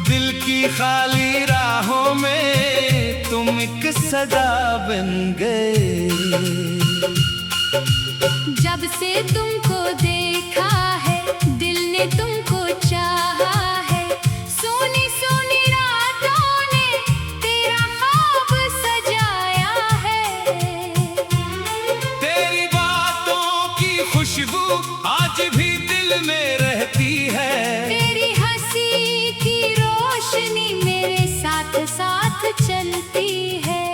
दिल की खाली राहों में तुम एक सदा बन गए। जब से तुमको देखा है दिल ने तुमको चाहा है, सोनी सोनी रातों ने तेरा ख्वाब सजाया है। तेरी बातों की खुशबू आज भी दिल में रहती है। तेरी हंसी की रोशनी मेरे साथ साथ चलती है।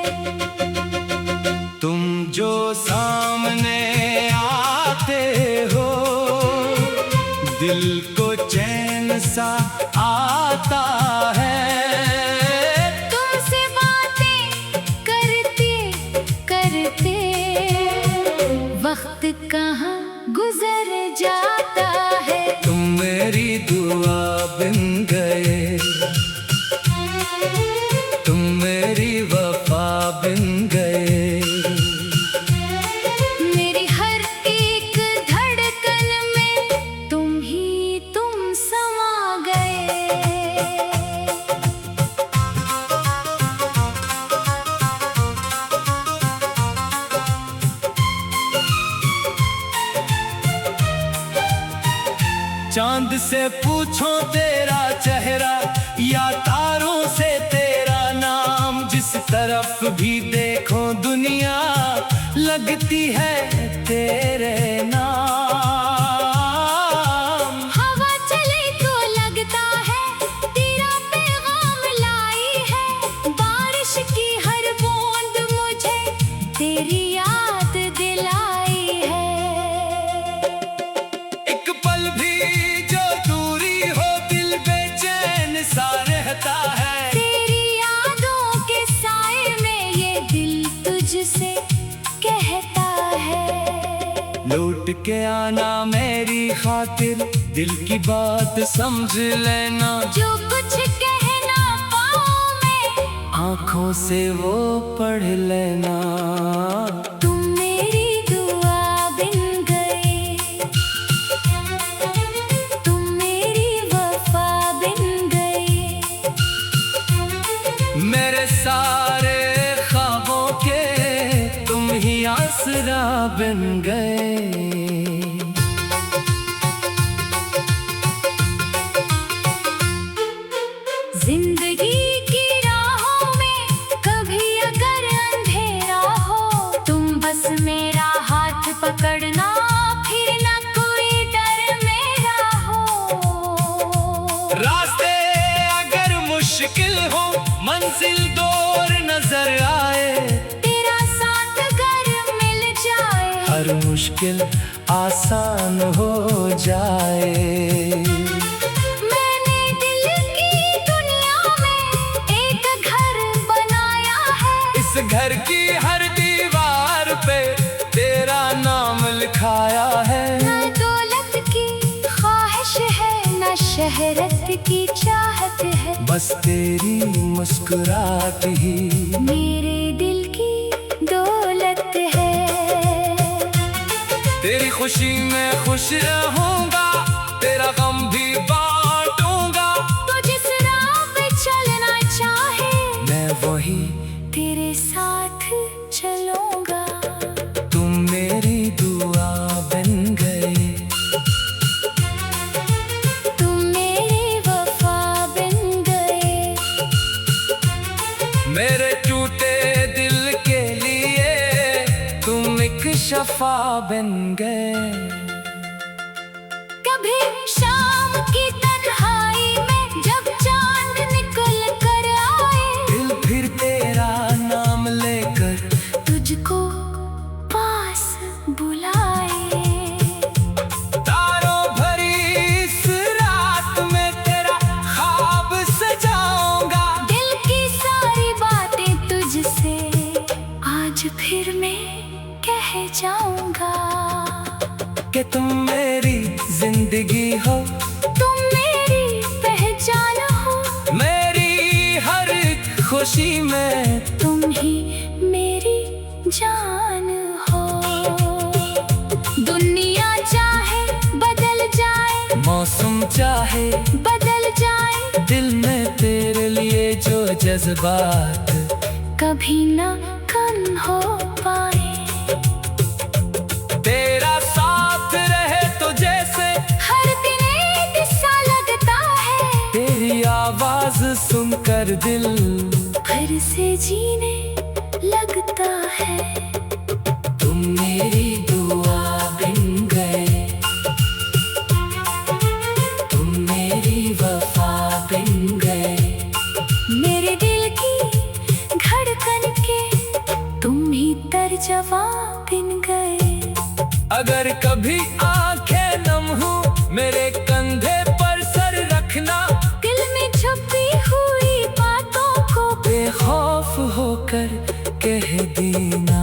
तुम जो सामने आते हो दिल को चैन सा आता है। तुमसे बातें करते करते वक्त कहाँ गुजर जाता है। तुम मेरी दुआ बन गए, तुम मेरी वफा बन गए। मेरी हर एक धड़कन में तुम समा गए। चांद से पूछो तेरा चेहरा या तारों से तेरा नाम, जिस तरफ भी देखो दुनिया लगती है तेरे नाम। हवा चले तो लगता है तेरा पैगाम लाई है। बारिश की हर बूंद मुझे तेरी याद दिलाई है। एक पल भी जो दूरी हो दिल बेचैन सा रहता है। तेरी यादों के साए में ये दिल तुझसे कहता है। लौट के आना मेरी खातिर, दिल की बात समझ लेना। जो कुछ कह ना पाऊं मैं आँखों से वो पढ़ लेना। तुम मेरी दुआ बन गए, तुम मेरी वफा बन गए। मेरे सारे ख्वाबों के तुम ही आसरा बन गए। जिंदगी की राहों में कभी अगर अंधेरा हो, तुम बस मेरा हाथ पकड़ना, फिर ना कोई डर मेरा हो। रास्ते अगर मुश्किल हो, मंजिल दूर नजर आए, तेरा साथ अगर मिल जाए, हर मुश्किल आसान हो जाए। मैंने दिल की दुनिया में एक घर बनाया है। इस घर की हर दीवार पे तेरा नाम लिखाया है। न दौलत की ख्वाहिश है, न शहरत की चाहत है। बस तेरी मुस्कुराहट ही मेरे दिल की दौलत है। तेरी खुशी में खुश रहूंगा, तेरा गम भी बांटूंगा। तो जिस राह पे चलना चाहे मैं वही तेरे साथ चलूंगा। तुम मेरी दुआ बन गए, तुम मेरी वफा बन गए। मेरे टूटे दिल के लिए तुम एक शफा बन गए। कभी शाम की तन्हाई में जब चांद निकल कर आए, दिल फिर तेरा नाम लेकर तुझको पास बुलाए। तारों भरी इस रात में तेरा ख्वाब सजाऊंगा। दिल की सारी बातें तुझसे आज फिर मैं कह जाऊंगा। कि तुम मेरी जिंदगी हो, तुम मेरी पहचान हो। मेरी हर खुशी में तुम ही मेरी जान हो। दुनिया चाहे बदल जाए, मौसम चाहे बदल जाए, दिल में तेरे लिए जो जज्बात कभी ना कम हो पाए। तेरा साथ रहे तो जैसे हर दिन एक सा लगता है, तेरी आवाज सुनकर दिल फिर से जीने लगता है। तुम मेरी दुआ बिन गए, तुम मेरी वफा बिन गए। मेरे दिल की धड़कन के तुम ही तर्जवा बिन गए। अगर कभी आंखें नम हो मेरे कंधे पर सर रखना, दिल में छुपी हुई बातों को बेखौफ होकर कह देना।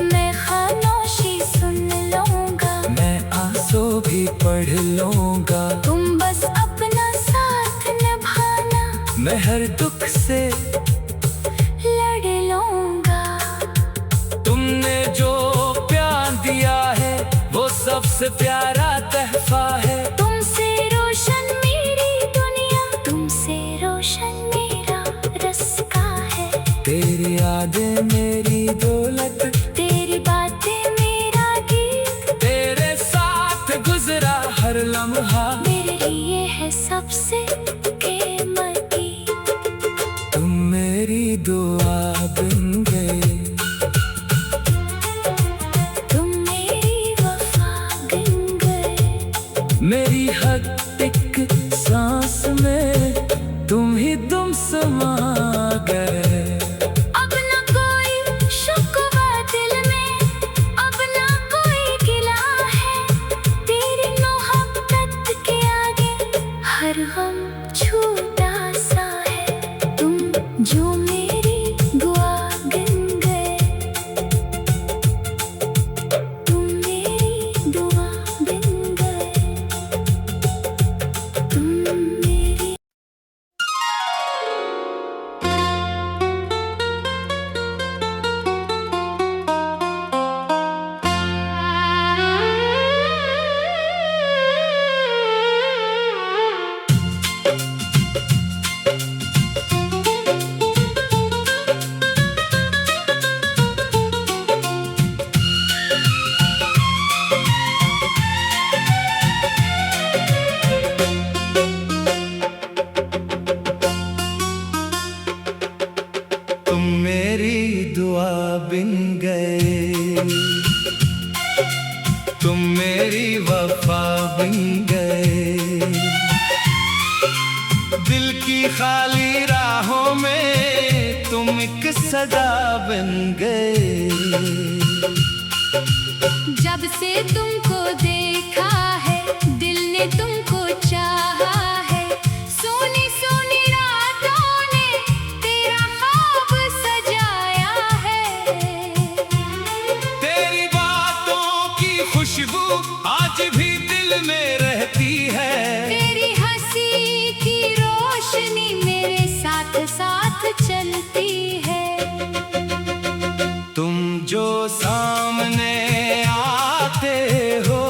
मैं खामोशी सुन लूंगा, मैं आंसू भी पढ़ लूंगा। तुम बस अपना साथ निभाना, मैं हर दुख से लड़ लूंगा। तुमने जो प्यार दिया है वो सबसे प्यारा तहफा है। तुमसे रोशन मेरी दुनिया, तुमसे रोशन मेरा रास्ता है। तेरी यादें मेरी दौलत, तेरी बातें मेरा गीत, तेरे साथ गुजरा हर लम्हा मेरे लिए है सबसे कीमती। तुम मेरी दुआ बन गए, तुम मेरी वफा गिन गए। मेरी हर एक सांस में तुम समा गए। अब ना कोई शिकवा दिल में, अब ना कोई गिला है। तेरी मोहब्बत के आगे हर गम छूटा सा है। तुम जो मेरी दुआ गिन गए, तुम मेरी दुआ गिन गए। तुम मेरी तुम मेरी दुआ बिन गए, तुम मेरी वफा बिन गए। दिल की खाली राहों में तुम एक सदा बन गए। जब से तुमको देखा है, दिल ने तुमको चाहा है। सोनी सोनी रातों ने तेरा ख्वाब सजाया है। तेरी बातों की खुशबू आज भी दिल में रहती है। तेरी हंसी की रोशनी मेरे साथ साथ चलती है। तुम जो सामने आते हो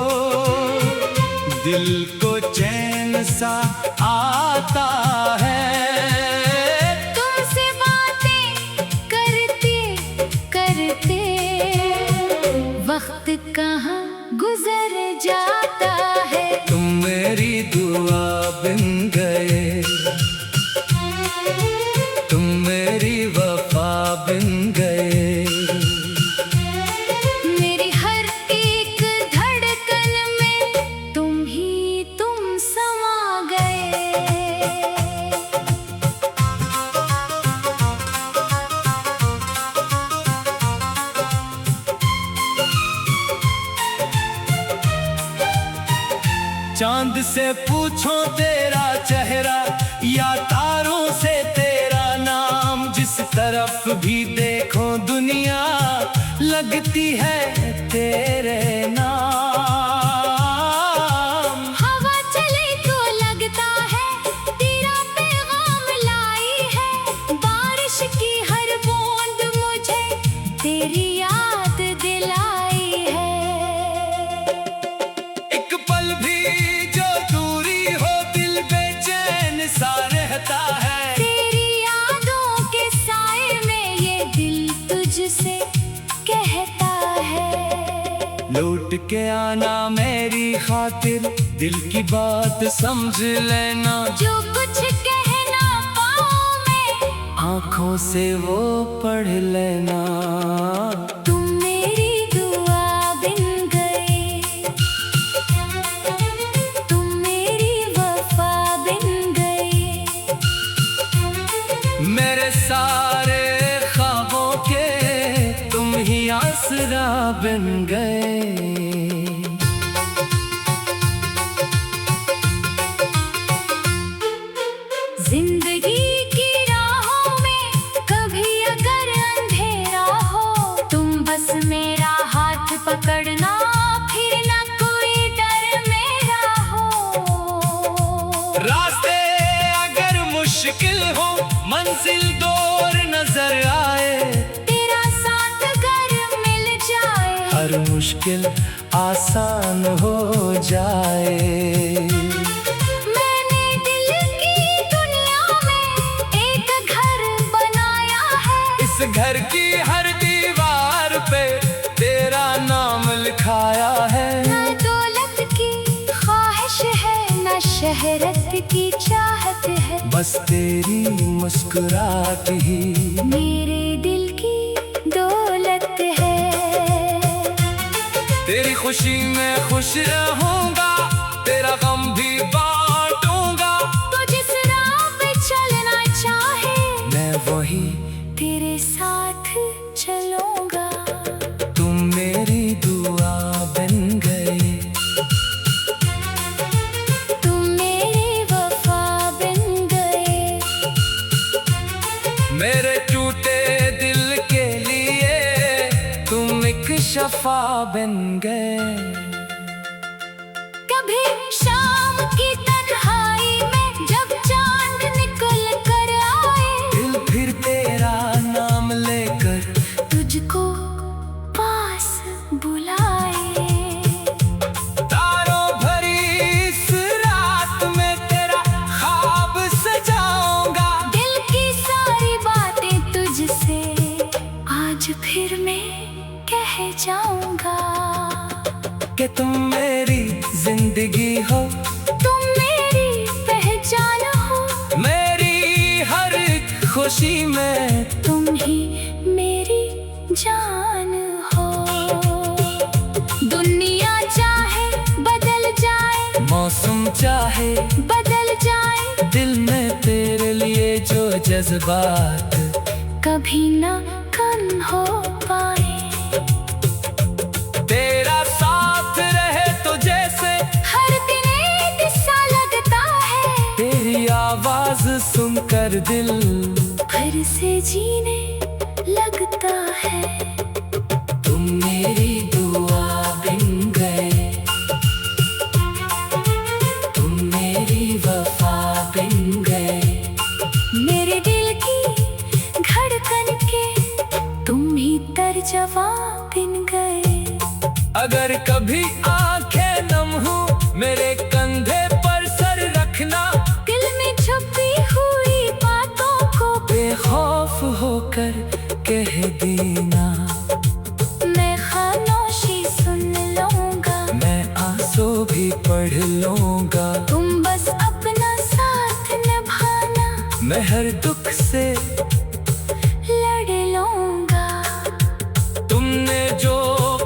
दिल को चैन सा आता है। तुमसे बातें करते करते वक्त कहाँ गुजर जाता है। तुम मेरी दुआ बिन गए, तुम मेरी वफा बिन गए। मेरी हर एक धड़कन में तुम समा गए। चांद से पूछो तेरा चेहरा या तारों से तेरा नाम। जिस तरफ भी देखो दुनिया लगती है तेरे नाम। हवा चले तो लगता है तेरा पैगाम लाई है। बारिश की हर बूंद मुझे तेरी याद दिलाई है। एक पल भी जो दूरी हो दिल बेचैन सा के आना मेरी खातिर, दिल की बात समझ लेना। जो कुछ कह ना पाऊं मैं, आँखों से वो पढ़ लेना। तुम मेरी दुआ बिन गए, तुम मेरी वफा बिन गए। मेरे सारे ख्वाबों के तुम ही आसरा बन गए। जिंदगी की राहों में कभी अगर अंधेरा हो, तुम बस मेरा हाथ पकड़ना, फिर ना कोई डर मेरा हो। रास्ते अगर मुश्किल हो, मंजिल दूर नजर आए, तेरा साथ अगर मिल जाए, हर मुश्किल आसान हो जाए। मैंने दिल की दुनिया में एक घर बनाया है। इस घर की हर दीवार पे तेरा नाम लिखाया है। न दौलत की ख्वाहिश है, न शहरत की चाहत है, बस तेरी मुस्कुराहट ही मेरे दिल की दौलत है। तेरी खुशी में खुश रहूंगा, तेरा गम भी बांटूंगा। तो जिस राह पे चलना चाहे, मैं वही तेरे साथ चलूंगा। तुम मेरी दुआ बन गए, तुम मेरी वफा बन गए। मेरे टूटे दिल के लिए तुम एक शफा बन गए। कभी शाम की तन्हाई में जब चांद निकल कर आए, दिल फिर तेरा नाम लेकर तुझको पास बुलाए। तारों भरी इस रात में तेरा ख्वाब सजाऊंगा। दिल की सारी बातें तुझसे आज फिर मैं कह जाऊंगा। कि तुम मेरी जिंदगी हो, तुम मेरी पहचान हो, मेरी हर खुशी में तुम ही मेरी जान हो। दुनिया चाहे बदल जाए, मौसम चाहे बदल जाए, दिल में तेरे लिए जो जज्बात कभी ना कम हो पाए। तेरा साथ रहे तो जैसे हर दिन एक सा लगता है, तेरी आवाज सुनकर दिल फिर से जीने लगता है। तुम मेरी दुआ बन गए, तुम मेरी वफा बन गए। मेरे दिल की धड़कन के तुम ही तर्जमा बिन गए। अगर कभी आंखें नम हो, मेरे कंधे पर सर रखना। दिल में छुपी हुई बातों को बेखौफ होकर कह देना। मैं खामोशी सुन लूंगा, मैं आंसू भी पढ़ लूंगा। तुम बस अपना साथ निभाना, मैं हर दुख से लड़ लूंगा। तुमने जो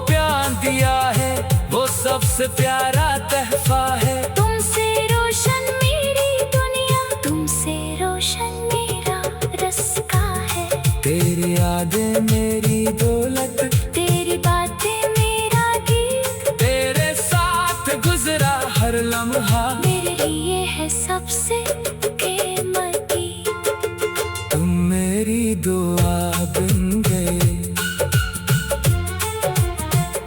प्यार दिया है वो सबसे प्यारा तहफा है। तुमसे रोशन मेरी दुनिया, तुमसे रोशन मेरा रास्ता है। तेरी यादें मेरी दौलत, तेरी बातें मेरा गीत, तेरे साथ गुजरा हर लम्हा मेरे लिए है सबसे कीमती। तुम मेरी दुआ बन गए,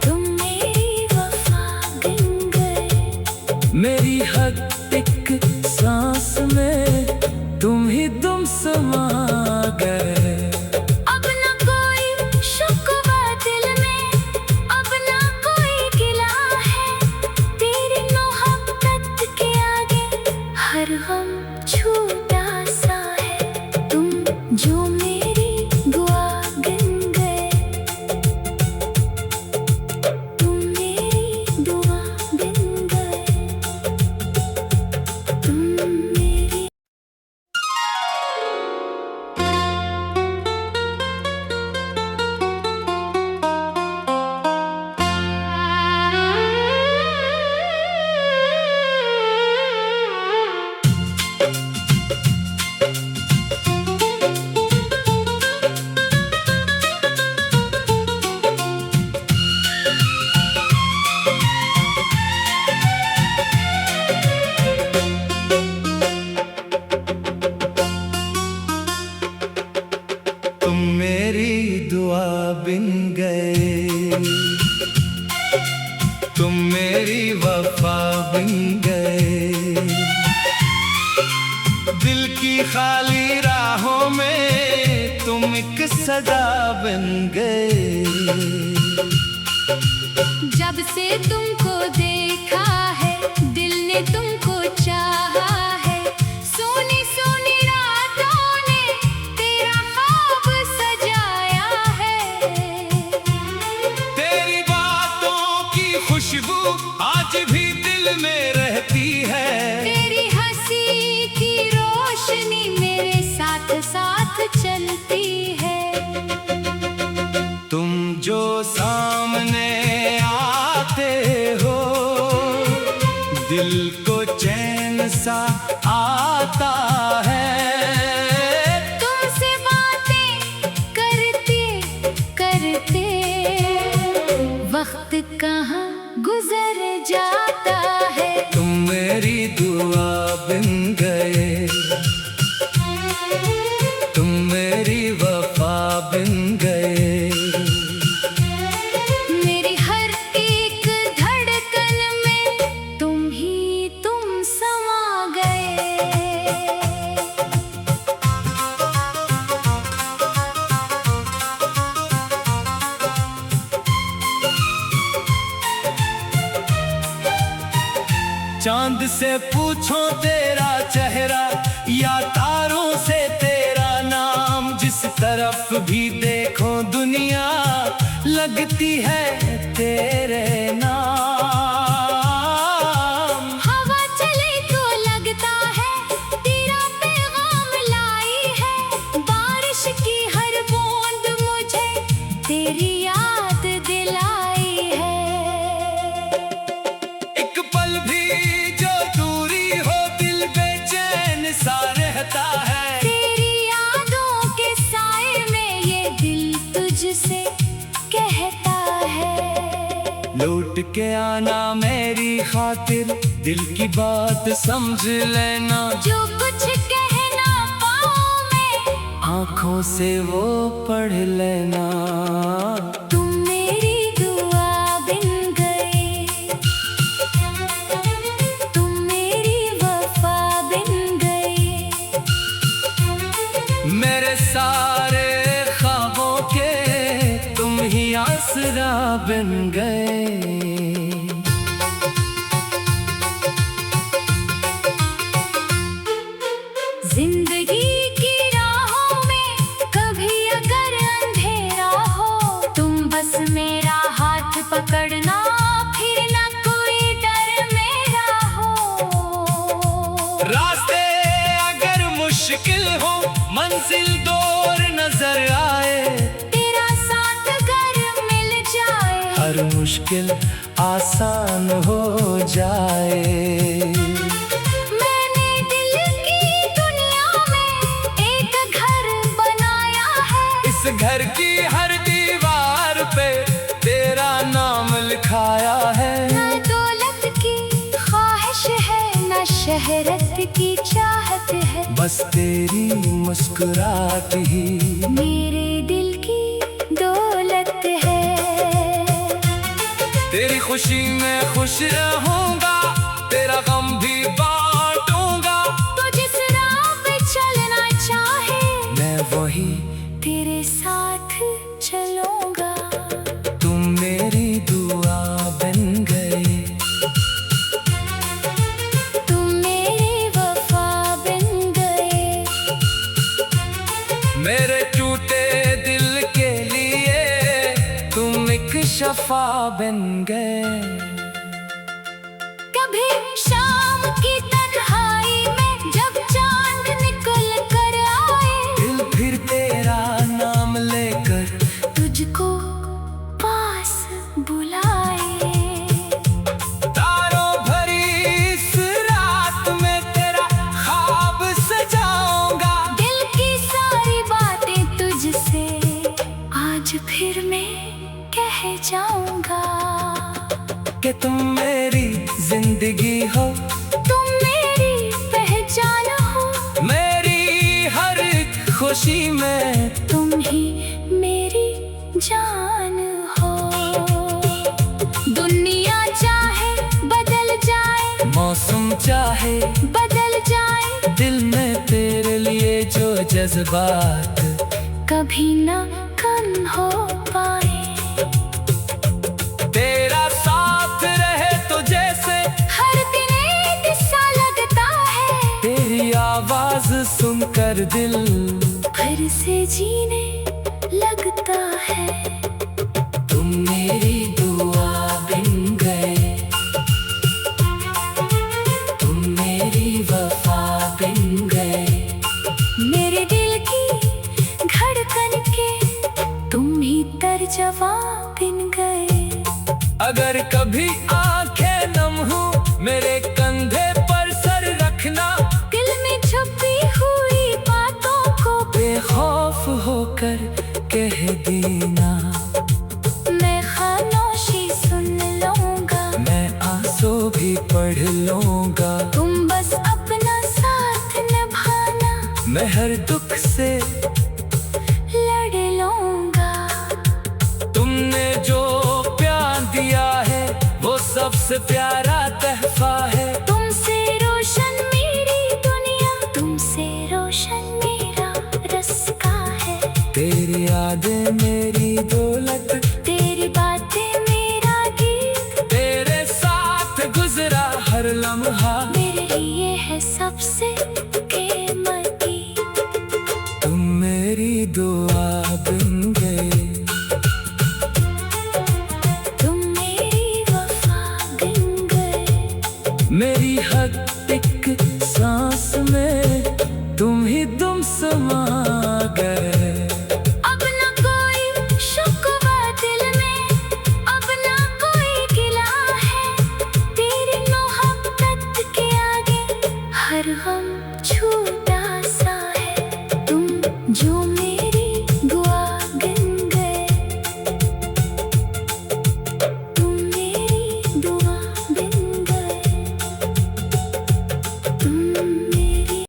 तुम मेरी वफा बन गए। मेरी हर एक सांस में तुम ही तुम समा गए। अब न कोई शिकवा दिल में, अब न कोई गिला है, तेरी मोहब्बत के आगे हर गम छूटा सा है। तुम जो मेरी दुआ बन गए, तुम मेरी खाली राहों में तुम एक सदा बन गए। जब से तुमको देखा है दिल ने तुमको चाहा है, सोनी सोनी रातों ने तेरा ख्वाब सजाया है। तेरी बातों की खुशबू आज भी दिल में रहती है। तेरी हंसी की रोशनी मेरे साथ साथ चलती है। तुम जो सामने आते हो दिल को चैन सा आता है। तुमसे बातें करते करते वक्त कहाँ गुजर जाता है। तुम मेरी दुआ बन गए, तुम मेरी वफा बन गए। मेरी हर एक धड़कन में तुम समा गए। चांद से पूछो तेरा चेहरा या तारों से तेरा नाम, जिस तरफ भी देखो दुनिया लगती है तेरे नाम। हवा चले तो लगता है तेरा पैगाम लाई है, बारिश की हर बूंद मुझे तेरी याद दिलाई है। एक पल भी जो दूरी हो दिल बेचैन सा रहता है। तेरी यादों के साए में ये दिल तुझसे कहता है। लौट के आना मेरी खातिर, दिल की बात समझ लेना। जो कुछ कहना पाऊं मैं आँखों से वो पढ़ लेना। तुम मेरी दुआ बन गए, तुम मेरी वफा बन गए। मेरे सारे ख्वाबों के तुम ही आसरा बन गए। जिंदगी की राहों में कभी अगर अंधेरा हो, तुम बस मेरा हाथ पकड़ना, फिर ना कोई डर मेरा हो। रास्ते अगर मुश्किल हो, मंजिल दूर नजर आए, तेरा साथ अगर मिल जाए, हर मुश्किल आसान हो जाए। मैंने दिल की दुनिया में एक घर बनाया है। इस घर की हर दीवार पे तेरा नाम लिखाया है। न दौलत की ख्वाहिश है, न शहरत की चाहत है, बस तेरी मुस्कुराहट ही मेरे दिल की दौलत है। तेरी खुशी में खुश रहूंगा, तेरा गम भी बांटूंगा। तो जिस राह पे चलना चाहे मैं वही तेरे साथ चलूंगा। तुम मेरी दुआ बन गए, तुम मेरी वफा बन गए। मेरे टूटे दिल के लिए तुम एक शफा बन गए। कभी शाम की तन्हाई में जब चांद निकल कर आए, दिल फिर तेरा नाम लेकर तुझको पास बुलाए। तारों भरी इस रात में तेरा ख्वाब सजाऊंगा। दिल की सारी बातें तुझसे आज फिर मैं कह जाऊंगा। कि तुम मेरी जिंदगी हो, तुम मेरी पहचान हो, मेरी हर खुशी में तुम ही मेरी जान हो। दुनिया चाहे मौसम चाहे बदल जाए, दिल में तेरे लिए जज्बात कभी न कम हो पाए। तेरा साथ रहे तो जैसे हर दिन एक सा लगता है, तेरी आवाज सुनकर दिल फिर से जीने लगता है। तुम मेरी दुआ बिन गए, तुम मेरी वफा बिन गए। मेरे दिल की धड़कन के तुम ही तर्जमा बिन गए। अगर कभी आंखें नम हो मेरे कंधे पर सर रखना, दिल में छुपी हुई बातों को बेखौफ होकर कह देना। मैं खामोशी सुन लूंगा, मैं आंसू भी पढ़ लूंगा। तुम बस अपना साथ निभाना, मैं हर दुख से लड़ लूंगा। तुमने जो प्यार दिया है वो सबसे प्यारा तहफा है। तुमसे रोशन मेरी दुनिया, तुमसे रोशन मेरा रास्ता है। तेरी यादें मेरी दौलत, तेरी बातें मेरा गीत, तेरे साथ गुजरा हर लम्हा मेरे लिए है सबसे कीमती। तुम मेरी दुआ बिन गए, तुम मेरी वफा बिन गए। मेरी हर एक सांस में तुम ही तुम समा गए। अब न कोई शिकवा दिल में, अब न कोई गिला है। तेरी मोहब्बत के आगे हर गम छूटा सा है। तुम जो मेरी दुआ बिन गए, तुम मेरी दुआ बिन गए। तुम मेरी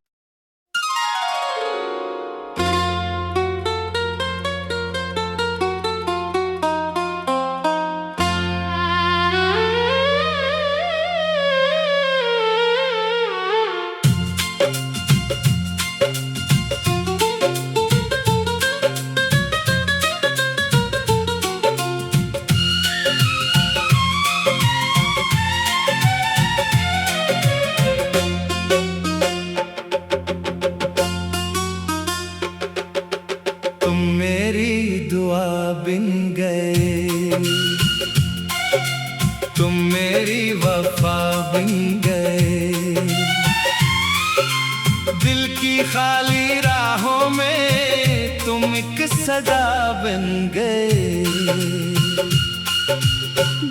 तुम मेरी दुआ बिन गए, तुम मेरी वफा बिन गए। दिल की खाली राहों में तुम एक सदा बन गए।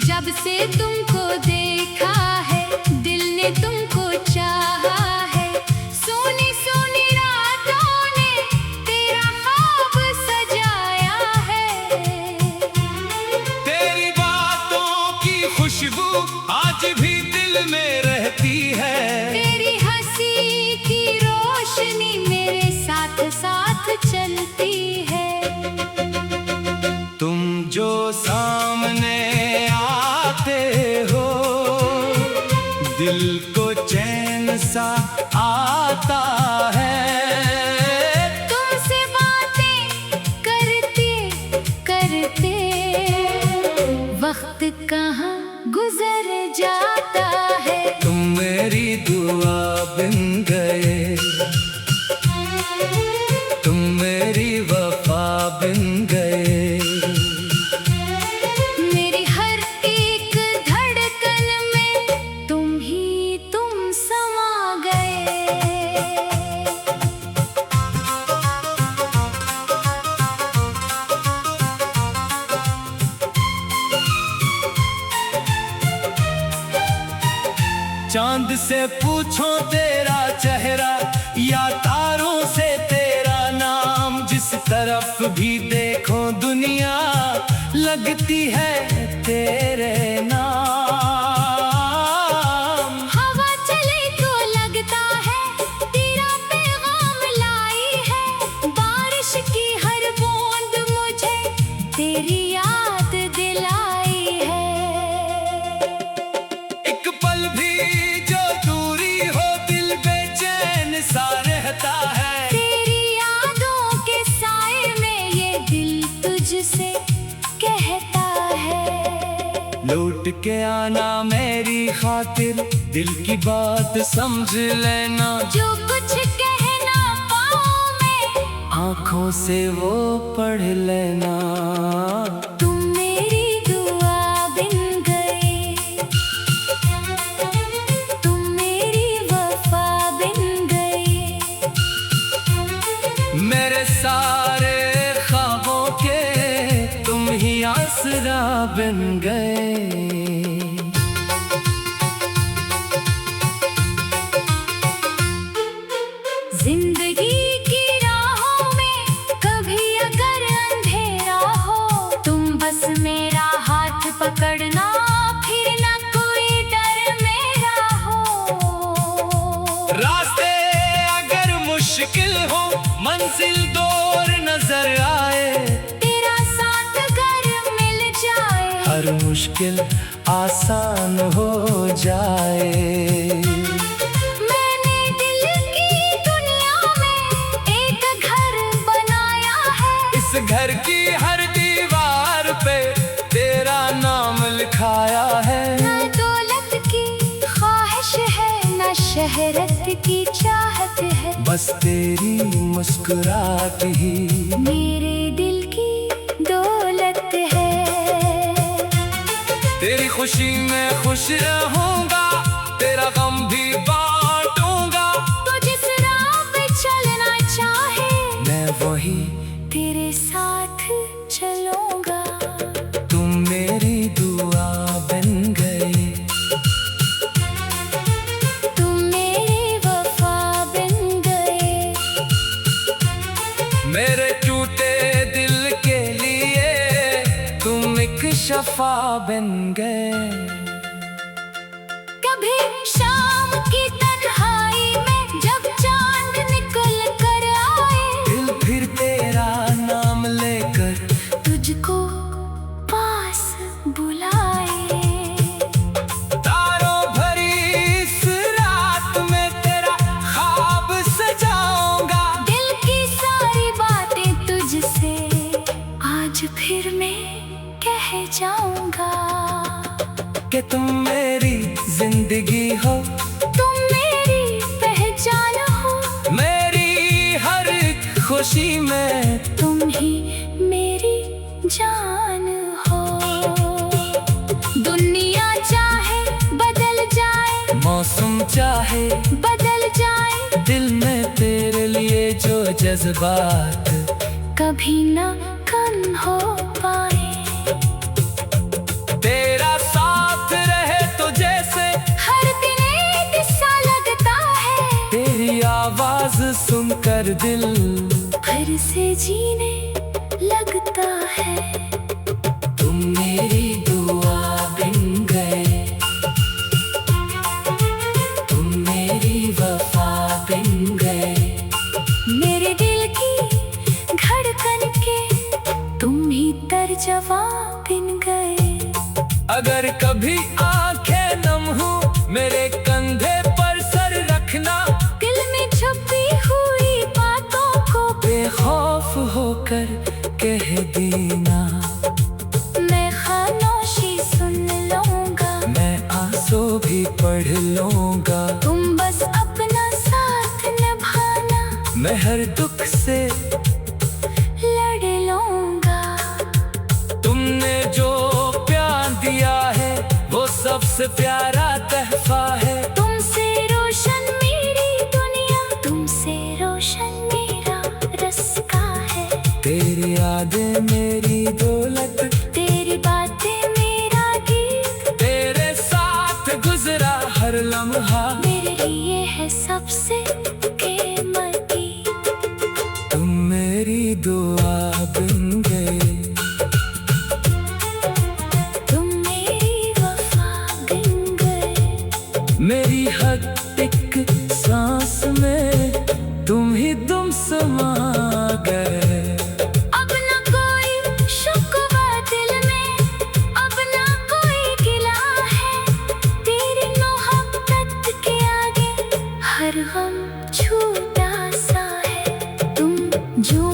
जब से तुमको देखा है, दिल ने तुमको चाहा है। सोनी सोनी रातों ने तेरा ख्वाब सजाया है। तेरी बातों की खुशबू आज भी दिल में रहती है। तेरी हंसी की रोशनी मेरे साथ साथ चलती है। तुम जो सामने आते हो दिल को चैन सा आता है। तुमसे बातें करते करते वक्त कहाँ गुजर जाता है। तुम मेरी दुआ बिन गए, तुम मेरी वफा बिन गए। मेरी हर एक धड़कन में तुम ही तुम समा गए। चांद से पूछो तेरा चेहरा या तारों से तेरा नाम, जिस तरफ भी देखो दुनिया लगती है तेरे नाम। हवा चले तो लगता है तेरा पैगाम लाई है। बारिश की हर बूंद मुझे तेरी याद दिलाई है। एक पल भी जो दूरी हो दिल बेचैन सा रहता है। तेरी याद लौट के आना मेरी खातिर, दिल की बात समझ लेना। जो कुछ कहना पाऊं मैं, आँखों से वो पढ़ लेना। तुम मेरी दुआ बिन गए, तुम मेरी वफा बिन गए। मेरे सारे ख्वाबों के तुम ही आसरा बन गए। जिंदगी की राहों में कभी अगर अंधेरा हो, तुम बस मेरा हाथ पकड़ना, फिर न कोई डर मेरा हो। रास्ते अगर मुश्किल हो, मंजिल दूर नजर आए, तेरा साथ अगर मिल जाए, हर मुश्किल आसान हो जाए। मैंने दिल की दुनिया में एक घर बनाया है। इस घर की हर दीवार पे तेरा नाम लिखाया है। न दौलत की ख्वाहिश है, न शहरत की चाहत है, बस तेरी मुस्कुराहट ही मेरे दिल की दौलत है। तेरी खुशी में खुश रहूंगा, तेरा गम भी बांटूंगा। तो जिस राह पे चलना चाहे, मैं वही तेरे साथ चलूंगा। तुम मेरी दुआ बन गए, तुम मेरी वफा बन गए। मेरे टूटे दिल के लिए तुम एक शफा बन गए। कभी शाम की तन्हाई में जब चांद निकल कर आए, दिल फिर तेरा नाम लेकर तुझको पास बुलाए। तारों भरी इस रात में तेरा ख्वाब सजाऊंगा। दिल की सारी बातें तुझसे आज फिर मैं कह जाऊंगा। कि तुम मेरी जिंदगी हो, तुम मेरी पहचान हो, मेरी हर खुशी में तुम ही मेरी जान हो। दुनिया चाहे बदल जाए, मौसम चाहे बदल जाए, दिल में तेरे लिए जो जज्बात कभी न कम हो पाए। तेरा साथ रहे तो जैसे हर दिन एक सा लगता है, तेरी आवाज सुनकर दिल फिर से जीने लगता है। तुम मेरी दुआ बन गए, तुम मेरी वफा बन गए। मेरे दिल की धड़कन के तुम ही तर्जमा बिन गए। अगर कभी आंखें नम हो, मेरे कंधे पर सर रखना। दिल में छुपी हुई बातों को बेखौफ होकर कह देना। मैं खामोशी सुन लूंगा, मैं आंसू भी पढ़ लूंगा। तुम बस अपना साथ निभाना, मैं हर दुख से लड़ लूंगा। तुमने जो प्यार दिया है वो सबसे प्यारा तहफा है। तुमसे रोशन मेरी दुनिया, तुमसे रोशन मेरा रास्ता है। तेरी यादें मेरी दौलत, तेरी बातें मेरा गीत, तेरे साथ गुजरा हर लम्हा मेरे लिए है सबसे कीमती। तुम मेरी दुआ बन गए, तुम मेरी वफा बन गए। मेरी हर एक सांस में तुम ही तुम समा गए। अब न कोई शुक्वा दिल में, अब न कोई गिला है। तेरी मोहब्बत के आगे हर गम छूटा सा है। तुम जो